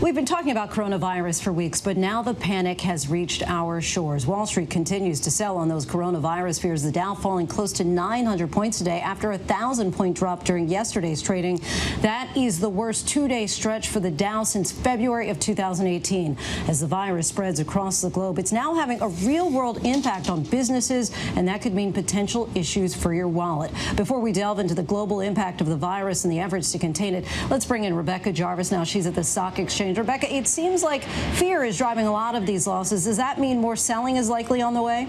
We've been talking about coronavirus for weeks, but now the panic has reached our shores. Wall Street continues to sell on those coronavirus fears. The Dow falling close to 900 points today after a 1,000-point drop during yesterday's trading. That is the worst two-day stretch for the Dow since February of 2018. As the virus spreads across the globe, it's now having a real-world impact on businesses, and that could mean potential issues for your wallet. Before we delve into the global impact of the virus and the efforts to contain it, let's bring in Rebecca Jarvis now. She's at the stock exchange. Rebecca, it seems like fear is driving a lot of these losses. Does that mean more selling is likely on the way?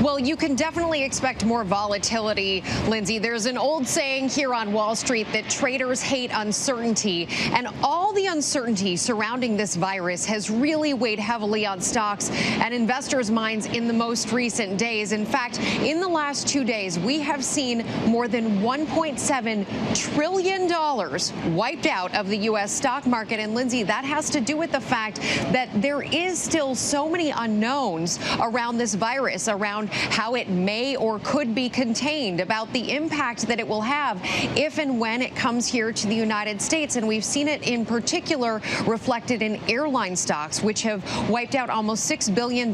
Well, you can definitely expect more volatility, Lindsay. There's an old saying here on Wall Street that traders hate uncertainty, and all the uncertainty surrounding this virus has really weighed heavily on stocks and investors' minds in the most recent days. In fact, in the last 2 days, we have seen more than $1.7 trillion wiped out of the U.S. stock market. And Lindsay, that has to do with the fact that there is still so many unknowns around this virus, around how it may or could be contained, about the impact that it will have if and when it comes here to the United States. And we've seen it in particular reflected in airline stocks, which have wiped out almost $6 billion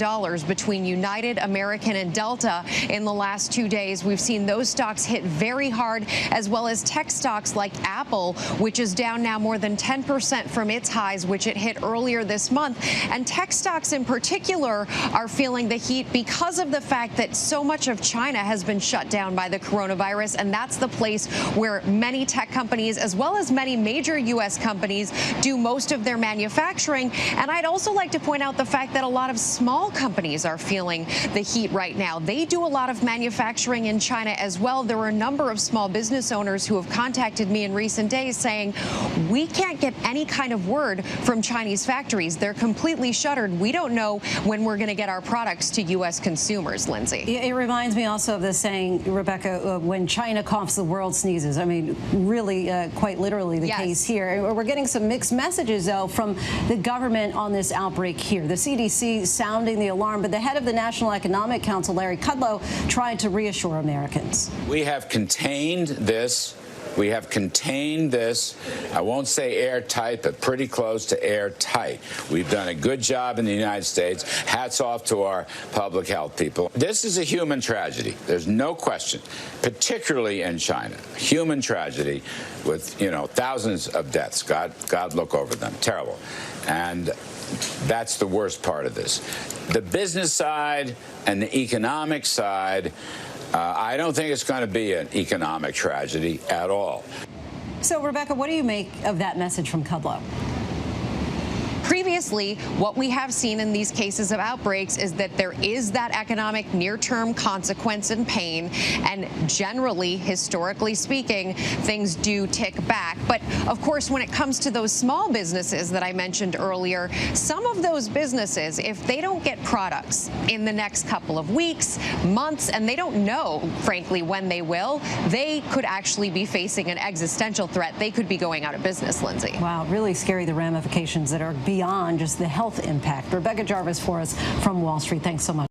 between United, American, and Delta in the last 2 days. We've seen those stocks hit very hard, as well as tech stocks like Apple, which is down now more than 10% from its highs, which it hit earlier this month. And tech stocks in particular are feeling the heat because of the fact that so much of China has been shut down by the coronavirus, and that's the place where many tech companies, as well as many major U.S. companies, do most of their manufacturing. And I'd also like to point out the fact that a lot of small companies are feeling the heat right now. They do a lot of manufacturing in China as well. There are a number of small business owners who have contacted me in recent days saying, we can't get any kind of word from Chinese factories. They're completely shuttered. We don't know when we're going to get our products to U.S. consumers, Lindsay. It reminds me also of the saying, Rebecca, when China coughs, the world sneezes. I mean, really, quite literally the case here. We're getting some mixed messages, though, from the government on this outbreak here. The CDC sounding the alarm, but the head of the National Economic Council, Larry Kudlow, tried to reassure Americans. We have contained this. We have contained this, I won't say airtight, but pretty close to airtight. We've done a good job in the United States. Hats off to our public health people. This is a human tragedy. There's no question, particularly in China. Human tragedy with, thousands of deaths. God look over them. Terrible. And that's the worst part of this. The business side and the economic side, I don't think it's going to be an economic tragedy at all. So, Rebecca, what do you make of that message from Kudlow? Previously, what we have seen in these cases of outbreaks is that there is that economic near-term consequence and pain, and generally, historically speaking, things do tick back. But of course, when it comes to those small businesses that I mentioned earlier, some of those businesses, if they don't get products in the next couple of weeks, months, and they don't know, frankly, when they will, they could actually be facing an existential threat. They could be going out of business, Lindsay. Wow, really scary, the ramifications that are beyond just the health impact. Rebecca Jarvis for us from Wall Street. Thanks so much.